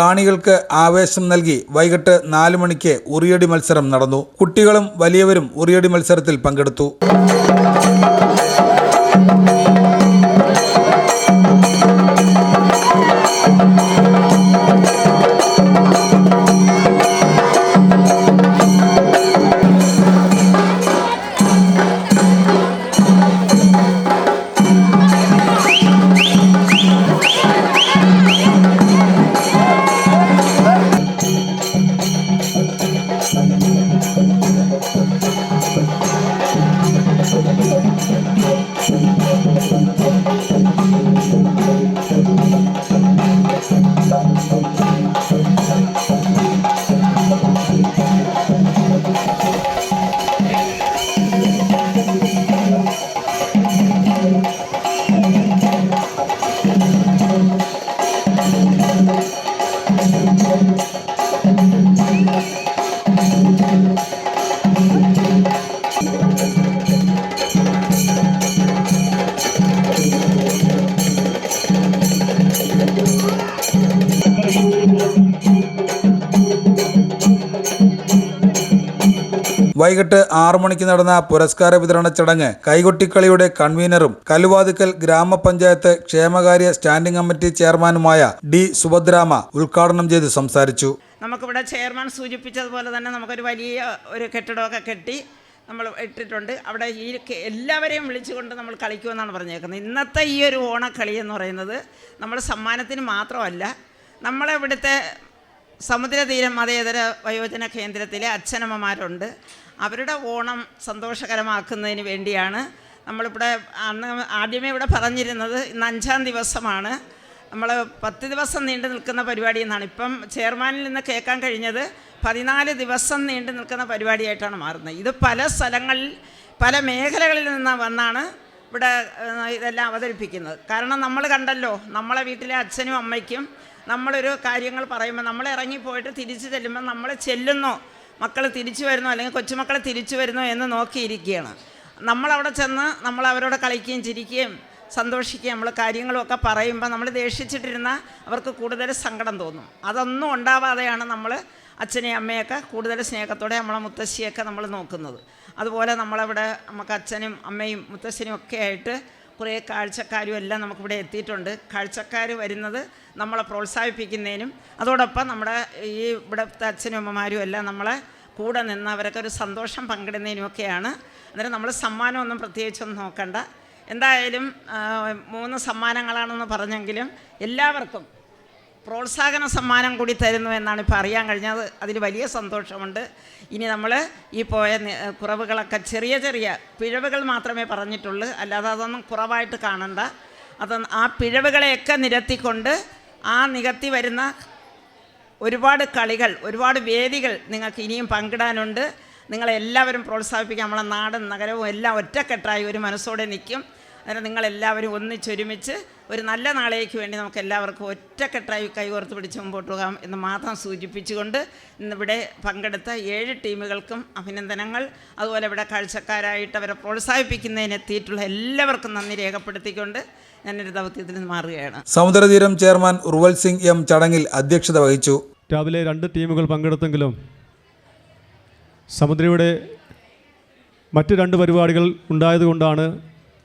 കാണികൾക്ക് ആവേശം നൽകി വൈകിട്ട് 4 മണിക്ക് ഉറിയടി മത്സരം നടന്നു. കുട്ടികളും വലിയവരും ഉറിയടി മത്സരത്തിൽ പങ്കെടുത്തു. വൈകിട്ട് 6 മണിക്ക് നടന്ന പുരസ്കാര വിതരണ ചടങ്ങ് കൈകൊട്ടിക്കളിയുടെ കൺവീനറും കല്ലുവാതിക്കൽ ഗ്രാമപഞ്ചായത്ത് ക്ഷേമകാര്യ സ്റ്റാൻഡിംഗ് കമ്മിറ്റി ചെയർമാനുമായ ഡി സുഭദ്രാമ ഉദ്ഘാടനം ചെയ്ത് സംസാരിച്ചു. നമുക്കിവിടെ ചെയർമാൻ സൂചിപ്പിച്ചതുപോലെ തന്നെ നമുക്കൊരു വലിയ ഒരു കെട്ടിടമൊക്കെ കെട്ടി നമ്മൾ ഇട്ടിട്ടുണ്ട്. അവിടെ ഈ എല്ലാവരെയും വിളിച്ചുകൊണ്ട് നമ്മൾ കളിക്കുമെന്നാണ് പറഞ്ഞേക്കുന്നത്. ഇന്നത്തെ ഈ ഒരു ഓണക്കളി എന്ന് പറയുന്നത് നമ്മൾ സമ്മാനത്തിന് മാത്രമല്ല, നമ്മളിവിടുത്തെ സമുദ്രതീരം മതേതര വയോജന കേന്ദ്രത്തിലെ അച്ഛനമ്മമാരുണ്ട്. അവരുടെ ഓണം സന്തോഷകരമാക്കുന്നതിന് വേണ്ടിയാണ് നമ്മളിവിടെ ആദ്യമേ ഇവിടെ പറഞ്ഞിരുന്നത് ഇന്ന് 5-ാം ദിവസമാണ്. നമ്മൾ 10 ദിവസം നീണ്ടു നിൽക്കുന്ന പരിപാടി എന്നാണ്. ഇപ്പം ചെയർമാനിൽ നിന്ന് കേൾക്കാൻ കഴിഞ്ഞത് 14 ദിവസം നീണ്ടു നിൽക്കുന്ന പരിപാടിയായിട്ടാണ് മാറുന്നത്. ഇത് പല സ്ഥലങ്ങളിൽ പല മേഖലകളിൽ നിന്ന് വന്നാണ് ഇവിടെ ഇതെല്ലാം അവതരിപ്പിക്കുന്നത്. കാരണം നമ്മൾ കണ്ടല്ലോ, നമ്മളെ വീട്ടിലെ അച്ഛനും അമ്മയ്ക്കും നമ്മളൊരു കാര്യങ്ങൾ പറയുമ്പോൾ നമ്മൾ ഇറങ്ങിപ്പോയിട്ട് തിരിച്ചു ചെല്ലുമ്പോൾ നമ്മൾ ചെല്ലുന്നോ, മക്കൾ തിരിച്ചു വരുന്നോ അല്ലെങ്കിൽ കൊച്ചുമക്കൾ തിരിച്ചു വരുന്നോ എന്ന് നോക്കിയിരിക്കുകയാണ്. നമ്മളവിടെ ചെന്ന് നമ്മൾ അവരോട് കളിക്കുകയും ചിരിക്കുകയും സന്തോഷിക്കുകയും നമ്മൾ കാര്യങ്ങളുമൊക്കെ പറയുമ്പോൾ നമ്മൾ ദേഷിച്ചിട്ടിരുന്ന അവർക്ക് കൂടുതൽ സങ്കടം തോന്നും. അതൊന്നും ഉണ്ടാവാതെയാണ് നമ്മൾ അച്ഛനെയും അമ്മയൊക്കെ കൂടുതൽ സ്നേഹത്തോടെ നമ്മളെ മുത്തശ്ശിയൊക്കെ നമ്മൾ നോക്കുന്നത്. അതുപോലെ നമ്മളവിടെ നമുക്ക് അച്ഛനും അമ്മയും മുത്തശ്ശനും ഒക്കെ ആയിട്ട് കുറേ കാഴ്ചക്കാരും എല്ലാം നമുക്കിവിടെ എത്തിയിട്ടുണ്ട്. കാഴ്ചക്കാർ വരുന്നത് നമ്മളെ പ്രോത്സാഹിപ്പിക്കുന്നതിനും അതോടൊപ്പം നമ്മുടെ ഈ ഇവിടുത്തെ അച്ഛനും അമ്മമാരും എല്ലാം നമ്മളെ കൂടെ നിന്ന് അവരൊക്കെ ഒരു സന്തോഷം പങ്കിടുന്നതിനുമൊക്കെയാണ്. അന്നേരം നമ്മൾ സമ്മാനമൊന്നും പ്രത്യേകിച്ചൊന്നും നോക്കണ്ട. എന്തായാലും 3 സമ്മാനങ്ങളാണെന്ന് പറഞ്ഞെങ്കിലും എല്ലാവർക്കും പ്രോത്സാഹന സമ്മാനം കൂടി തരുന്നു എന്നാണ് ഇപ്പോൾ അറിയാൻ കഴിഞ്ഞത്. അതിൽ വലിയ സന്തോഷമുണ്ട്. ഇനി നമ്മൾ ഈ പോയ കുറവുകളൊക്കെ ചെറിയ ചെറിയ പിഴവുകൾ മാത്രമേ പറഞ്ഞിട്ടുള്ളൂ, അല്ലാതെ അതൊന്നും കുറവായിട്ട് കാണണ്ട. ആ പിഴവുകളെയൊക്കെ നിരത്തിക്കൊണ്ട് ആ നികത്തി വരുന്ന ഒരുപാട് കളികൾ, ഒരുപാട് വേദികൾ നിങ്ങൾക്ക് ഇനിയും പങ്കിടാനുണ്ട്. നിങ്ങളെല്ലാവരും പ്രോത്സാഹിപ്പിക്കുക. നമ്മളെ നാടും നഗരവും എല്ലാം ഒറ്റക്കെട്ടായി ഒരു മനസ്സോടെ നിൽക്കും. അന്നേരം നിങ്ങളെല്ലാവരും ഒന്നിച്ചൊരുമിച്ച് ഒരു നല്ല നാളേക്ക് വേണ്ടി നമുക്ക് എല്ലാവർക്കും ഒറ്റക്കെട്ടായി കൈകോർത്ത് പിടിച്ച് മുമ്പോട്ട് പോകാം എന്ന് മാത്രം സൂചിപ്പിച്ചുകൊണ്ട് ഇന്നിവിടെ പങ്കെടുത്ത 7 ടീമുകൾക്കും അഭിനന്ദനങ്ങൾ. അതുപോലെ ഇവിടെ കാഴ്ചക്കാരായിട്ട് അവരെ പ്രോത്സാഹിപ്പിക്കുന്നതിനെത്തിയിട്ടുള്ള എല്ലാവർക്കും നന്ദി രേഖപ്പെടുത്തിക്കൊണ്ട് ഞാനൊരു ദൗത്യത്തിൽ നിന്ന് മാറുകയാണ്. സമുദ്രതീരം ചെയർമാൻ ഉർവൽ സിംഗ് എം ചടങ്ങിൽ അധ്യക്ഷത വഹിച്ചു. രാവിലെ 2 ടീമുകൾ പങ്കെടുത്തെങ്കിലും സമുദ്രയുടെ മറ്റ് 2 പരിപാടികൾ ഉണ്ടായതുകൊണ്ടാണ്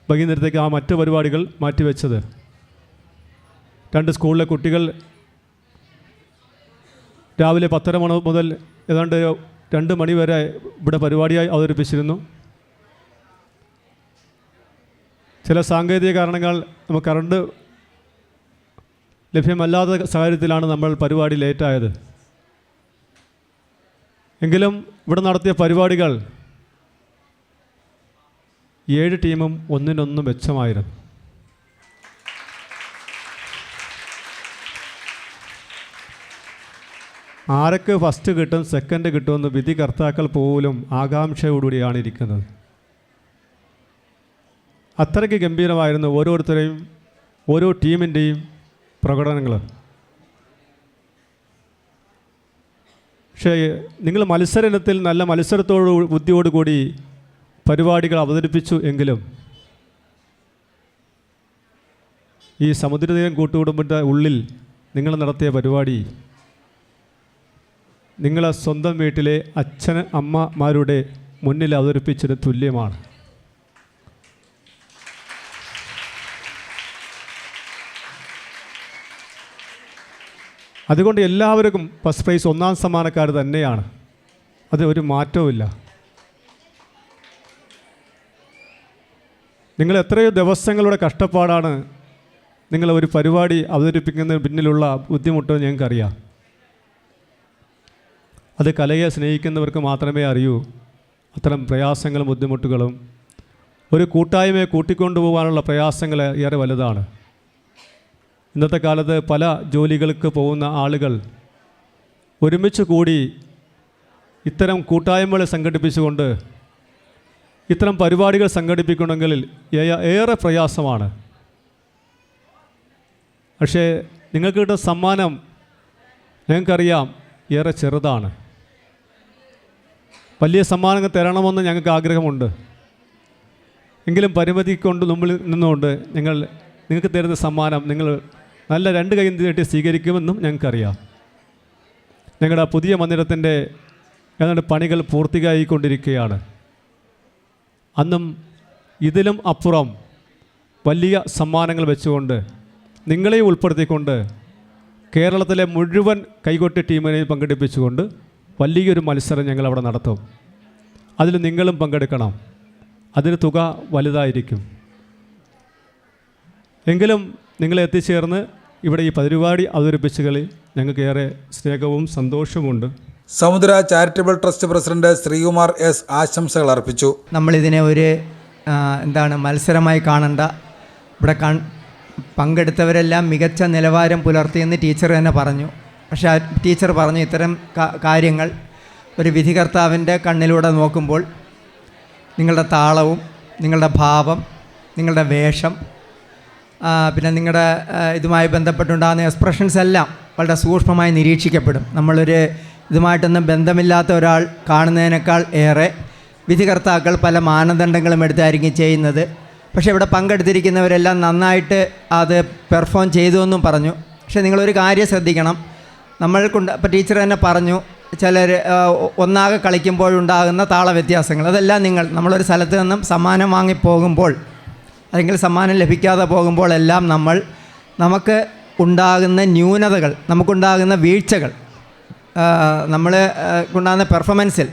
വൈകുന്നേരത്തേക്ക് ആ മറ്റ് പരിപാടികൾ മാറ്റിവെച്ചത്. 2 സ്കൂളിലെ കുട്ടികൾ രാവിലെ 10:30 മണി മുതൽ ഏതാണ്ട് 2 മണി വരെ ഇവിടെ പരിപാടിയായി അവതരിപ്പിച്ചിരുന്നു. ചില സാങ്കേതിക കാരണങ്ങൾ നമുക്ക് കറണ്ട് ലഭ്യമല്ലാത്ത സാഹചര്യത്തിലാണ് നമ്മൾ പരിപാടി ലേറ്റായത്. എങ്കിലും ഇവിടെ നടത്തിയ പരിപാടികൾ 7 ടീമും ഒന്നിനൊന്ന് മെച്ചമായിരുന്നു. ആരൊക്കെ ഫസ്റ്റ് കിട്ടും സെക്കൻഡ് കിട്ടുമെന്ന് വിധികർത്താക്കൾ പോലും ആകാംക്ഷയോടുകൂടിയാണ് ഇരിക്കുന്നത്. അത്രയ്ക്ക് ഗംഭീരമായിരുന്നു ഓരോരുത്തരെയും ഓരോ ടീമിൻ്റെയും പ്രകടനങ്ങൾ. പക്ഷേ നിങ്ങൾ മത്സരത്തിൽ നല്ല മത്സരത്തോടു ബുദ്ധിയോടുകൂടി പരിപാടികൾ അവതരിപ്പിച്ചു എങ്കിലും ഈ സമുദ്രതീരം കൂട്ടുകുടുംബത്തിൻ്റെ ഉള്ളിൽ നിങ്ങൾ നടത്തിയ പരിപാടി നിങ്ങളെ സ്വന്തം വീട്ടിലെ അച്ഛൻ അമ്മമാരുടെ മുന്നിൽ അവതരിപ്പിച്ചതിന് തുല്യമാണ്. അതുകൊണ്ട് എല്ലാവർക്കും ഫസ്റ്റ് പ്രൈസ് ഒന്നാം സമ്മാനക്കാർ തന്നെയാണ്. അത് ഒരു മാറ്റവുമില്ല. നിങ്ങൾ എത്രയോ ദിവസങ്ങളുടെ കഷ്ടപ്പാടാണ് നിങ്ങൾ ഒരു പരിപാടി അവതരിപ്പിക്കുന്നതിന് പിന്നിലുള്ള ബുദ്ധിമുട്ട് ഞങ്ങൾക്കറിയാം. അത് കലയെ സ്നേഹിക്കുന്നവർക്ക് മാത്രമേ അറിയൂ. അത്തരം പ്രയാസങ്ങളും ബുദ്ധിമുട്ടുകളും ഒരു കൂട്ടായ്മയെ കൂട്ടിക്കൊണ്ടുപോകാനുള്ള പ്രയാസങ്ങൾ ഏറെ വലുതാണ്. ഇന്നത്തെ കാലത്ത് പല ജോലികൾക്ക് പോകുന്ന ആളുകൾ ഒരുമിച്ച് കൂടി ഇത്തരം കൂട്ടായ്മകൾ സംഘടിപ്പിച്ചുകൊണ്ട് ഇത്തരം പരിപാടികൾ സംഘടിപ്പിക്കണമെങ്കിൽ ഏറെ പ്രയാസമാണ്. പക്ഷേ നിങ്ങൾക്ക് കിട്ടുന്ന സമ്മാനം ഞങ്ങൾക്കറിയാം ഏറെ ചെറുതാണ്. വലിയ സമ്മാനങ്ങൾ തരണമെന്ന് ഞങ്ങൾക്ക് ആഗ്രഹമുണ്ട്. എങ്കിലും പരിമിതി കൊണ്ട് മുമ്പിൽ നിന്നുകൊണ്ട് നിങ്ങൾക്ക് തരുന്ന സമ്മാനം നിങ്ങൾ നല്ല 2 കൈ നീട്ടി സ്വീകരിക്കുമെന്നും ഞങ്ങൾക്കറിയാം. ഞങ്ങളുടെ പുതിയ മന്ദിരത്തിൻ്റെ ഏതാണ്ട് പണികൾ പൂർത്തിയായിക്കൊണ്ടിരിക്കുകയാണ്. അന്നും ഇതിലും അപ്പുറം വലിയ സമ്മാനങ്ങൾ വെച്ചുകൊണ്ട് നിങ്ങളെയും ഉൾപ്പെടുത്തിക്കൊണ്ട് കേരളത്തിലെ മുഴുവൻ കൈകൊട്ടി ടീമിനെയും പങ്കെടുപ്പിച്ചുകൊണ്ട് വലിയൊരു മത്സരം ഞങ്ങളവിടെ നടത്തും. അതിൽ നിങ്ങളും പങ്കെടുക്കണം. അതിന് തുക വലുതായിരിക്കും. എങ്കിലും നിങ്ങൾ എത്തിച്ചേർന്ന് ഇവിടെ ഈ പരിപാടി അവതരിപ്പിച്ചതിൽ ഞങ്ങൾക്ക് ഏറെ സ്നേഹവും സന്തോഷവുമുണ്ട്. സമുദ്ര charitable trust president Sreekumar S ആശംസകൾ അർപ്പിച്ചു. നമ്മളിതിനെ ഒരു മത്സരമായി കാണണ്ട. ഇവിടെ പങ്കെടുത്തവരെല്ലാം മികച്ച നിലവാരം പുലർത്തിയെന്ന് ടീച്ചർ തന്നെ പറഞ്ഞു. പക്ഷേ ആ ടീച്ചർ പറഞ്ഞു ഇത്തരം കാര്യങ്ങൾ ഒരു വിധികർത്താവിൻ്റെ കണ്ണിലൂടെ നോക്കുമ്പോൾ നിങ്ങളുടെ താളവും നിങ്ങളുടെ ഭാവം നിങ്ങളുടെ വേഷം പിന്നെ നിങ്ങളുടെ ഇതുമായി ബന്ധപ്പെട്ടുണ്ടാകുന്ന എക്സ്പ്രഷൻസ് എല്ലാം വളരെ സൂക്ഷ്മമായി നിരീക്ഷിക്കപ്പെടും. നമ്മളൊരു ഇതുമായിട്ടൊന്നും ബന്ധമില്ലാത്ത ഒരാൾ കാണുന്നതിനേക്കാൾ ഏറെ വിധികർത്താക്കൾ പല മാനദണ്ഡങ്ങളും എടുത്തായിരിക്കും ചെയ്യുന്നത്. പക്ഷേ ഇവിടെ പങ്കെടുത്തിരിക്കുന്നവരെല്ലാം നന്നായിട്ട് അത് പെർഫോം ചെയ്തു എന്നും പറഞ്ഞു. പക്ഷേ നിങ്ങളൊരു കാര്യം ശ്രദ്ധിക്കണം. ഇപ്പോൾ ടീച്ചർ തന്നെ പറഞ്ഞു ചിലർ ഒന്നാകെ കളിക്കുമ്പോഴുണ്ടാകുന്ന താള വ്യത്യാസങ്ങൾ അതെല്ലാം നമ്മളൊരു സ്ഥലത്ത് നിന്നും സമ്മാനം വാങ്ങിപ്പോകുമ്പോൾ അല്ലെങ്കിൽ സമ്മാനം ലഭിക്കാതെ പോകുമ്പോൾ എല്ലാം നമുക്ക് ഉണ്ടാകുന്ന ന്യൂനതകൾ നമുക്കുണ്ടാകുന്ന വീഴ്ചകൾ ഉണ്ടാകുന്ന പെർഫോമൻസിൽ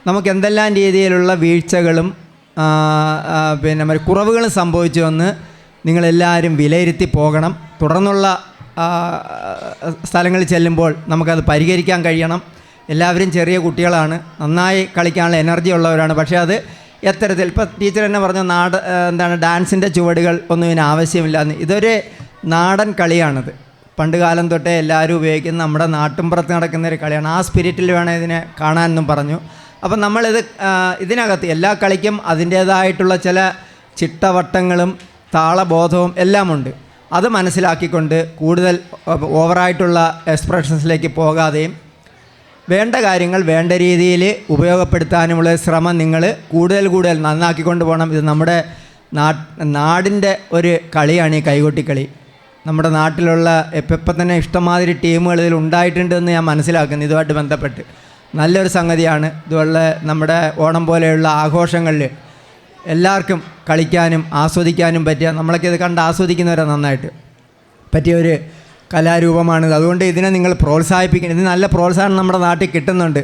നമുക്ക് എന്തെല്ലാം രീതിയിലുള്ള വീഴ്ചകളും കുറവുകളും സംഭവിച്ചുവെന്ന് നിങ്ങളെല്ലാവരും വിലയിരുത്തി പോകണം. തുടർന്നുള്ള സ്ഥലങ്ങളിൽ ചെല്ലുമ്പോൾ നമുക്കത് പരിഹരിക്കാൻ കഴിയണം. എല്ലാവരും ചെറിയ കുട്ടികളാണ്, നന്നായി കളിക്കാനുള്ള എനർജി ഉള്ളവരാണ്. പക്ഷേ അത് എത്തരത്തിൽ ഇപ്പോൾ ടീച്ചർ തന്നെ പറഞ്ഞു ഡാൻസിൻ്റെ ചുവടുകൾ ഒന്നും ഇതിന് ആവശ്യമില്ല. ഇതൊരു നാടൻ കളിയാണിത്. പണ്ട് കാലം തൊട്ടേ എല്ലാവരും ഉപയോഗിക്കുന്ന നമ്മുടെ നാട്ടിൻപുറത്ത് നടക്കുന്നൊരു കളിയാണ്. ആ സ്പിരിറ്റിൽ വേണം ഇതിനെ കാണാനെന്നും പറഞ്ഞു. അപ്പം നമ്മളിത് ഇതിനകത്ത് എല്ലാ കളിക്കും അതിൻ്റേതായിട്ടുള്ള ചില ചിട്ടവട്ടങ്ങളും താളബോധവും എല്ലാമുണ്ട്. അത് മനസ്സിലാക്കിക്കൊണ്ട് കൂടുതൽ ഓവറായിട്ടുള്ള എക്സ്പ്രഷൻസിലേക്ക് പോകാതെയും വേണ്ട കാര്യങ്ങൾ വേണ്ട രീതിയിൽ ഉപയോഗപ്പെടുത്താനുമുള്ള ശ്രമം നിങ്ങൾ കൂടുതൽ നന്നാക്കിക്കൊണ്ട് പോകണം. ഇത് നമ്മുടെ നാടിൻ്റെ ഒരു കളിയാണ് ഈ കൈകൊട്ടിക്കളി. നമ്മുടെ നാട്ടിലുള്ള ഇപ്പം തന്നെ ഇഷ്ടംമാതിരി ടീമുകൾ ഇതിൽ ഉണ്ടായിട്ടുണ്ടെന്ന് ഞാൻ മനസ്സിലാക്കുന്നു. ഇതുമായിട്ട് ബന്ധപ്പെട്ട് നല്ലൊരു സംഗതിയാണ്. ഇതുപോലെ നമ്മുടെ ഓണം പോലെയുള്ള ആഘോഷങ്ങളിൽ എല്ലാവർക്കും കളിക്കാനും ആസ്വദിക്കാനും പറ്റിയ നമ്മളൊക്കെ ഇത് കണ്ട് ആസ്വദിക്കുന്നവരാണ് നന്നായിട്ട് പറ്റിയൊരു കലാരൂപമാണിത്. അതുകൊണ്ട് ഇതിനെ നിങ്ങൾ പ്രോത്സാഹിപ്പിക്കണം. ഇതിന് നല്ല പ്രോത്സാഹനം നമ്മുടെ നാട്ടിൽ കിട്ടുന്നുണ്ട്.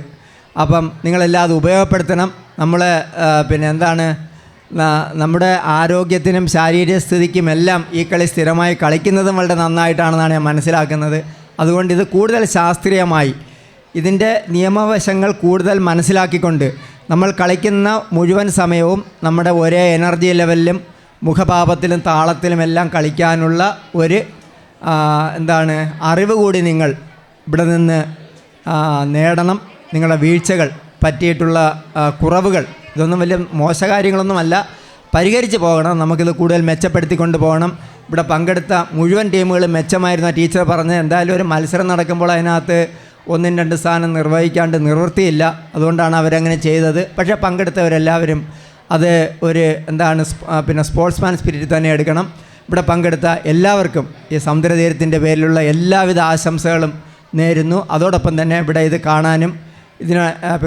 അപ്പം നിങ്ങളെല്ലാം അത് ഉപയോഗപ്പെടുത്തണം. നമ്മുടെ ആരോഗ്യത്തിനും ശാരീരിക സ്ഥിതിക്കും എല്ലാം ഈ കളി സ്ഥിരമായി കളിക്കുന്നതും വളരെ നന്നായിട്ടാണെന്നാണ് ഞാൻ മനസ്സിലാക്കുന്നത്. അതുകൊണ്ട് ഇത് കൂടുതൽ ശാസ്ത്രീയമായി ഇതിൻ്റെ നിയമവശങ്ങൾ കൂടുതൽ മനസ്സിലാക്കിക്കൊണ്ട് നമ്മൾ കളിക്കുന്ന മുഴുവൻ സമയവും നമ്മുടെ ഒരേ എനർജി ലെവലിലും മുഖഭാവത്തിലും താളത്തിലും എല്ലാം കളിക്കാനുള്ള ഒരു അറിവ് കൂടി നിങ്ങൾ ഇവിടെ നിന്ന് നേടണം. നിങ്ങളുടെ വീഴ്ചകൾ പറ്റിയിട്ടുള്ള കുറവുകൾ ഇതൊന്നും വലിയ മോശകാര്യങ്ങളൊന്നുമല്ല, പരിഹരിച്ച് പോകണം. നമുക്കിത് കൂടുതൽ മെച്ചപ്പെടുത്തിക്കൊണ്ട് പോകണം. ഇവിടെ പങ്കെടുത്ത മുഴുവൻ ടീമുകളും മെച്ചമായിരുന്ന ടീച്ചർ പറഞ്ഞ് എന്തായാലും ഒരു മത്സരം നടക്കുമ്പോൾ അതിനകത്ത് 1-2 സ്ഥാനം നിർവഹിക്കാണ്ട് നിവൃത്തിയില്ല. അതുകൊണ്ടാണ് അവരങ്ങനെ ചെയ്തത്. പക്ഷേ പങ്കെടുത്തവരെല്ലാവരും അത് ഒരു സ്പോർട്സ്മാൻ സ്പിരിറ്റ് തന്നെ എടുക്കണം. ഇവിടെ പങ്കെടുത്ത എല്ലാവർക്കും ഈ സമുദ്രതീരത്തിൻ്റെ പേരിലുള്ള എല്ലാവിധ ആശംസകളും നേരുന്നു. അതോടൊപ്പം തന്നെ ഇവിടെ ഇത് കാണാനും ഇതിന്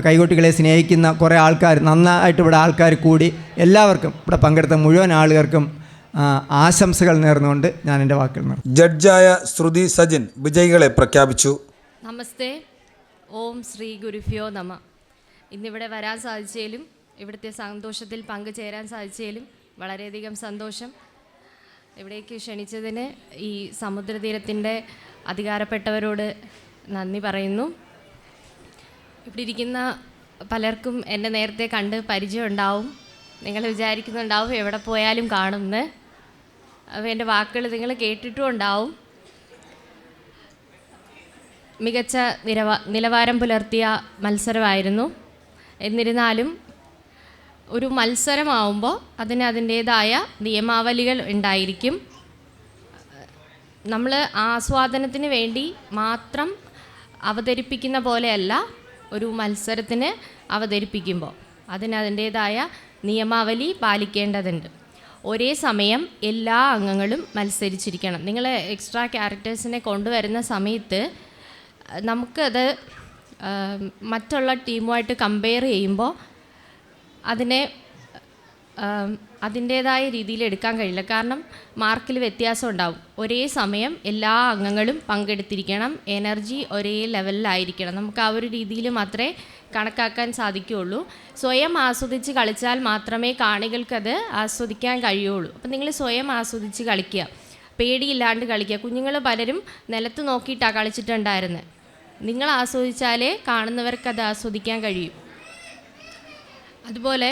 കൈകൊട്ടികളെ സ്നേഹിക്കുന്ന കുറേ ആൾക്കാർ, നന്നായിട്ട് ഇവിടെ ആൾക്കാർ കൂടി, എല്ലാവർക്കും ഇവിടെ പങ്കെടുത്ത മുഴുവൻ ആളുകൾക്കും ആശംസകൾ നേർന്നുകൊണ്ട് ഞാൻ എൻ്റെ വാക്കുകൾ നിർത്തുന്നു. ജഡ്ജായ ശ്രുതി സജിൻ വിജയികളെ പ്രഖ്യാപിച്ചു. നമസ്തേ, ഓം ശ്രീ ഗുരുഭ്യോ നമ. ഇന്നിവിടെ വരാൻ സാധിച്ചതിലും ഇവിടുത്തെ സന്തോഷത്തിൽ പങ്കുചേരാൻ സാധിച്ചതിലും വളരെയധികം സന്തോഷം. ഇവിടേക്ക് ക്ഷണിച്ചതിന് ഈ സമുദ്രതീരത്തിൻ്റെ അധികാരപ്പെട്ടവരോട് നന്ദി പറയുന്നു. ഇവിടെ ഇരിക്കുന്ന പലർക്കും എന്നെ നേരത്തെ കണ്ട് പരിചയം ഉണ്ടാവും. നിങ്ങൾ വിചാരിക്കുന്നുണ്ടാവും എവിടെ പോയാലും കാണുമെന്ന്. അപ്പോൾ എൻ്റെ വാക്കുകൾ നിങ്ങൾ കേട്ടിട്ടും ഉണ്ടാവും. മികച്ച നിലവാരം പുലർത്തിയ മത്സരമായിരുന്നു. എന്നിരുന്നാലും ഒരു മത്സരമാവുമ്പോൾ അതിന് അതിൻ്റേതായ നിയമാവലികൾ ഉണ്ടായിരിക്കും. നമ്മൾ ആസ്വാദനത്തിന് വേണ്ടി മാത്രം അവതരിപ്പിക്കുന്ന പോലെയല്ല ഒരു മത്സരത്തിന് അവതരിപ്പിക്കുമ്പോൾ അതിന് അതിൻ്റേതായ നിയമാവലി പാലിക്കേണ്ടതുണ്ട്. ഒരേ സമയം എല്ലാ അംഗങ്ങളും മത്സരിച്ചിരിക്കണം. നിങ്ങൾ എക്സ്ട്രാ ക്യാരക്ടേഴ്സിനെ കൊണ്ടുവരുന്ന സമയത്ത് നമുക്കത് മറ്റുള്ള ടീമുമായിട്ട് കമ്പയർ ചെയ്യുമ്പോൾ അതിനെ അതിൻ്റേതായ രീതിയിൽ എടുക്കാൻ കഴിയില്ല. കാരണം മാർക്കിൽ വ്യത്യാസം ഉണ്ടാവും. ഒരേ സമയം എല്ലാ അംഗങ്ങളും പങ്കെടുത്തിരിക്കണം, എനർജി ഒരേ ലെവലിലായിരിക്കണം. നമുക്ക് ആ ഒരു രീതിയിൽ മാത്രമേ കണക്കാക്കാൻ സാധിക്കുകയുള്ളൂ. സ്വയം ആസ്വദിച്ച് കളിച്ചാൽ മാത്രമേ കാണികൾക്കത് ആസ്വദിക്കാൻ കഴിയുള്ളൂ. അപ്പം നിങ്ങൾ സ്വയം ആസ്വദിച്ച് കളിക്കുക, പേടിയില്ലാണ്ട് കളിക്കുക. കുഞ്ഞുങ്ങൾ പലരും നിലത്ത് നോക്കിയിട്ടാണ് കളിച്ചിട്ടുണ്ടായിരുന്നത്. നിങ്ങൾ ആസ്വദിച്ചാലേ കാണുന്നവർക്കത് ആസ്വദിക്കാൻ കഴിയും. അതുപോലെ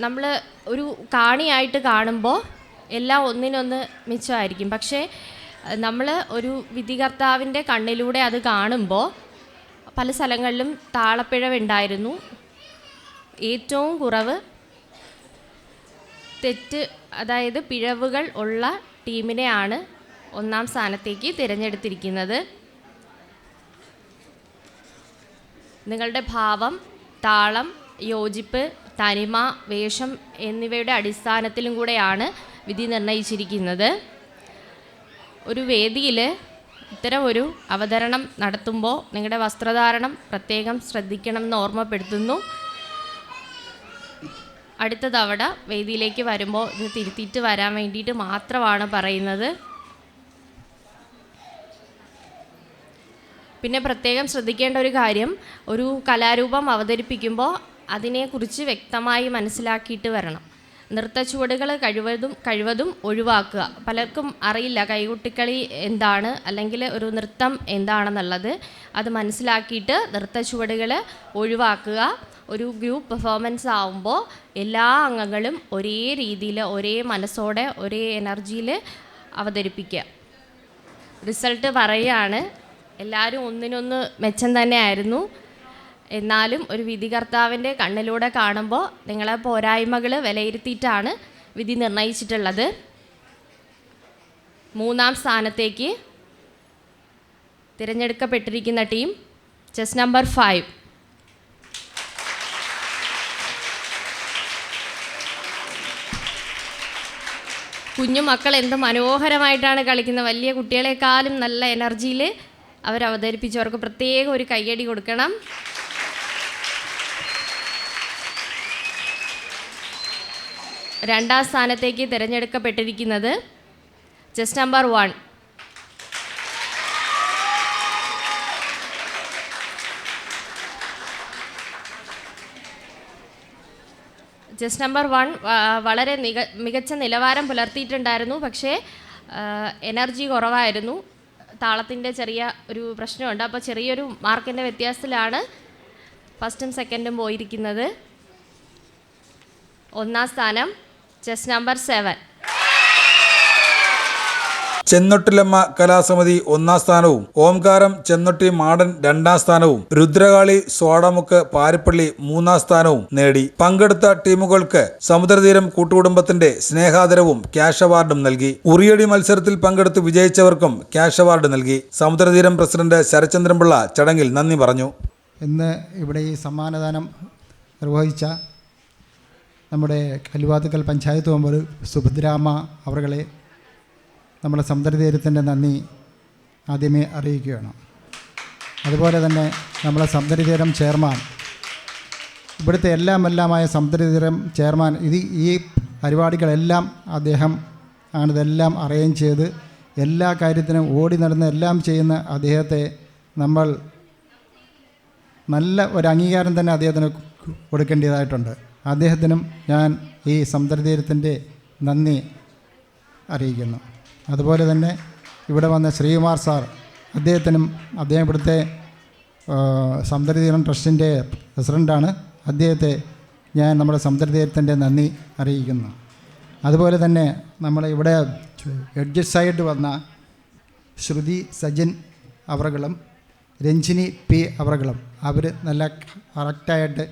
നമ്മൾ ഒരു കാണിയായിട്ട് കാണുമ്പോൾ എല്ലാം ഒന്നിനൊന്ന് മിച്ചമായിരിക്കും. പക്ഷേ നമ്മൾ ഒരു വിധികർത്താവിൻ്റെ കണ്ണിലൂടെ അത് കാണുമ്പോൾ പല സ്ഥലങ്ങളിലും താളപ്പിഴവുണ്ടായിരുന്നു. ഏറ്റവും കുറവ് തെറ്റ്, അതായത് പിഴവുകൾ ഉള്ള ടീമിനെയാണ് ഒന്നാം സ്ഥാനത്തേക്ക് തിരഞ്ഞെടുത്തിരിക്കുന്നത്. നിങ്ങളുടെ ഭാവം, താളം, യോജിപ്പ്, തനിമ, വേഷം എന്നിവയുടെ അടിസ്ഥാനത്തിലും കൂടെയാണ് വിധി നിർണയിച്ചിരിക്കുന്നത്. ഒരു വേദിയിൽ ഇത്തരം ഒരു അവതരണം നടത്തുമ്പോൾ നിങ്ങളുടെ വസ്ത്രധാരണം പ്രത്യേകം ശ്രദ്ധിക്കണമെന്ന് ഓർമ്മപ്പെടുത്തുന്നു. അടുത്ത തവണ വേദിയിലേക്ക് വരുമ്പോൾ ഇത് തിരുത്തിയിട്ട് വരാൻ വേണ്ടിയിട്ട് മാത്രമാണ് പറയുന്നത്. പിന്നെ പ്രത്യേകം ശ്രദ്ധിക്കേണ്ട ഒരു കാര്യം, ഒരു കലാരൂപം അവതരിപ്പിക്കുമ്പോൾ അതിനെക്കുറിച്ച് വ്യക്തമായി മനസ്സിലാക്കിയിട്ട് വരണം. നൃത്തച്ചുവടുകൾ കഴിവതും ഒഴിവാക്കുക. പലർക്കും അറിയില്ല കൈകൊട്ടിക്കളി എന്താണ്, അല്ലെങ്കിൽ ഒരു നൃത്തം എന്താണെന്നുള്ളത്. അത് മനസ്സിലാക്കിയിട്ട് നൃത്തച്ചുവടുകൾ ഒഴിവാക്കുക. ഒരു ഗ്രൂപ്പ് പെർഫോമൻസ് ആവുമ്പോൾ എല്ലാ അംഗങ്ങളും ഒരേ രീതിയിൽ, ഒരേ മനസ്സോടെ, ഒരേ എനർജിയിൽ അവതരിപ്പിക്കുക. റിസൾട്ട് പറയുകയാണ്, എല്ലാവരും ഒന്നിനൊന്ന് മെച്ചം തന്നെയായിരുന്നു. എന്നാലും ഒരു വിധികർത്താവിൻ്റെ കണ്ണിലൂടെ കാണുമ്പോൾ നിങ്ങളെ പോരായ്മകൾ വിലയിരുത്തിയിട്ടാണ് വിധി നിർണയിച്ചിട്ടുള്ളത്. മൂന്നാം സ്ഥാനത്തേക്ക് തിരഞ്ഞെടുക്കപ്പെട്ടിരിക്കുന്ന ടീം ചെസ് നമ്പർ 5. കുഞ്ഞുമക്കൾ എന്ത് മനോഹരമായിട്ടാണ് കളിക്കുന്നത്. വലിയ കുട്ടികളെക്കാളും നല്ല എനർജിയിൽ അവരവതരിപ്പിച്ചവർക്ക് പ്രത്യേകം ഒരു കയ്യടി കൊടുക്കണം. രണ്ടാം സ്ഥാനത്തേക്ക് തിരഞ്ഞെടുക്കപ്പെട്ടിരിക്കുന്നത് ചെസ് നമ്പർ 1. ചെസ് നമ്പർ 1 വളരെ മികച്ച നിലവാരം പുലർത്തിയിട്ടുണ്ടായിരുന്നു. പക്ഷേ എനർജി കുറവായിരുന്നു. താളത്തിൻ്റെ ചെറിയ ഒരു പ്രശ്നമുണ്ട്. അപ്പോൾ ചെറിയൊരു മാർക്കിൻ്റെ വ്യത്യാസത്തിലാണ് ഫസ്റ്റും സെക്കൻഡും പോയിരിക്കുന്നത്. ഒന്നാം സ്ഥാനം ചെസ് നമ്പർ 7. ചെന്നൊട്ടിലമ്മ കലാസമിതി 1ാം സ്ഥാനവും ഓംകാരം ചെന്നൊട്ടി മാടൻ 2ാം സ്ഥാനവും രുദ്രകാളി സോഡമുക്ക് പാരിപ്പള്ളി 3ാം സ്ഥാനവും നേടി. പങ്കെടുത്ത ടീമുകൾക്ക് സമുദ്രതീരം കൂട്ടുകുടുംബത്തിന്റെ സ്നേഹാദരവും ക്യാഷ് അവാർഡും നൽകി. ഉറിയടി മത്സരത്തിൽ പങ്കെടുത്ത് വിജയിച്ചവർക്കും ക്യാഷ് അവാർഡ് നൽകി. സമുദ്രതീരം പ്രസിഡന്റ് ശരചന്ദ്രൻപിള്ള ചടങ്ങിൽ നന്ദി പറഞ്ഞു. ഇന്ന് ഇവിടെ ഈ സമ്മാനദാനം നിർവഹിച്ച നമ്മുടെ കല്ലുവാതുക്കൽ പഞ്ചായത്ത് മെമ്പർ സുഭദ്രാമ്മ അവർകളെ നമ്മുടെ സമുദ്രതീരത്തിൻ്റെ നന്ദി ആദ്യമേ അറിയിക്കുകയാണ്. അതുപോലെ തന്നെ നമ്മളെ സമുദ്രതീരം ചെയർമാൻ, ഇവിടുത്തെ എല്ലാമായ സമുദ്രതീരം ചെയർമാൻ, ഈ പരിപാടികളെല്ലാം അദ്ദേഹം ആണിതെല്ലാം അറേഞ്ച് ചെയ്ത് എല്ലാ കാര്യത്തിനും ഓടി നടന്ന് എല്ലാം ചെയ്യുന്ന അദ്ദേഹത്തെ നമ്മൾ നല്ല ഒരു അംഗീകാരം തന്നെ അദ്ദേഹത്തിന് കൊടുക്കേണ്ടതായിട്ടുണ്ട്. അദ്ദേഹത്തിനും ഞാൻ ഈ സമുദ്രതീരത്തിൻ്റെ നന്ദി അറിയിക്കുന്നു. അതുപോലെ തന്നെ ഇവിടെ വന്ന ശ്രീകുമാർ സാർ, അദ്ദേഹം ഇവിടുത്തെ സമുദ്രതീരം ട്രസ്റ്റിൻ്റെ പ്രസിഡൻ്റാണ്. അദ്ദേഹത്തെ ഞാൻ നമ്മുടെ സമുദ്രതീരത്തിൻ്റെ നന്ദി അറിയിക്കുന്നു. അതുപോലെ തന്നെ നമ്മളിവിടെ എഡ്ജസ്റ്റായിട്ട് വന്ന ശ്രുതി സജിൻ അവറുകളും രഞ്ജിനി പി അവറുകളും, അവർ നല്ല കറക്റ്റായിട്ട്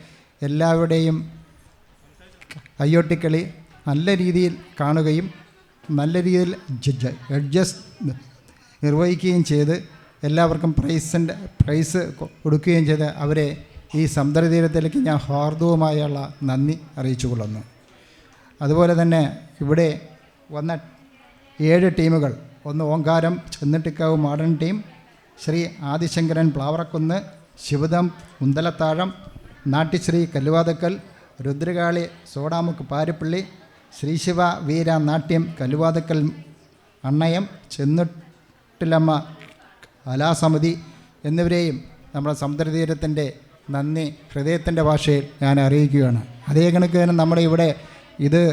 എല്ലാവരുടെയും കയ്യൊട്ടിക്കളി നല്ല രീതിയിൽ കാണുകയും നല്ല രീതിയിൽ അഡ്ജസ്റ്റ് നിർവഹിക്കുകയും ചെയ്ത് എല്ലാവർക്കും പ്രൈസ് കൊടുക്കുകയും ചെയ്ത് അവരെ ഈ സമുദ്രതീരത്തിലേക്ക് ഞാൻ ഹാർദവുമായുള്ള നന്ദി അറിയിച്ചു കൊള്ളുന്നു. അതുപോലെ തന്നെ ഇവിടെ വന്ന 7 ടീമുകൾ, ഒന്ന് ഓങ്കാരം ചെന്നിട്ടിക്കാവ് മോഡേൺ ടീം, ശ്രീ ആദിശങ്കരൻ പ്ലാവറക്കുന്ന്, ശിവദം മുന്തലത്താഴം, നാട്യശ്രീ കല്ലുവാതക്കൽ, രുദ്രകാളി സോടാമുക്ക് പാരിപ്പള്ളി, ശ്രീശിവ വീര നാട്യം കല്ലുവാതക്കൽ അണ്ണയം, ചെന്നിട്ടിലമ്മ കലാസമിതി എന്നിവരെയും നമ്മുടെ സമുദ്രതീരത്തിൻ്റെ നന്ദി ഹൃദയത്തിൻ്റെ ഭാഷയിൽ ഞാൻ അറിയിക്കുകയാണ്. അതേ കണക്ക് തന്നെ നമ്മുടെ ഇവിടെ ഇത്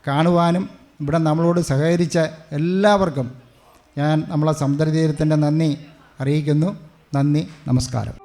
കാണുവാനും ഇവിടെ നമ്മളോട് സഹകരിച്ച എല്ലാവർക്കും ഞാൻ നമ്മളെ സമുദ്രതീരത്തിൻ്റെ നന്ദി അറിയിക്കുന്നു. നന്ദി, നമസ്കാരം.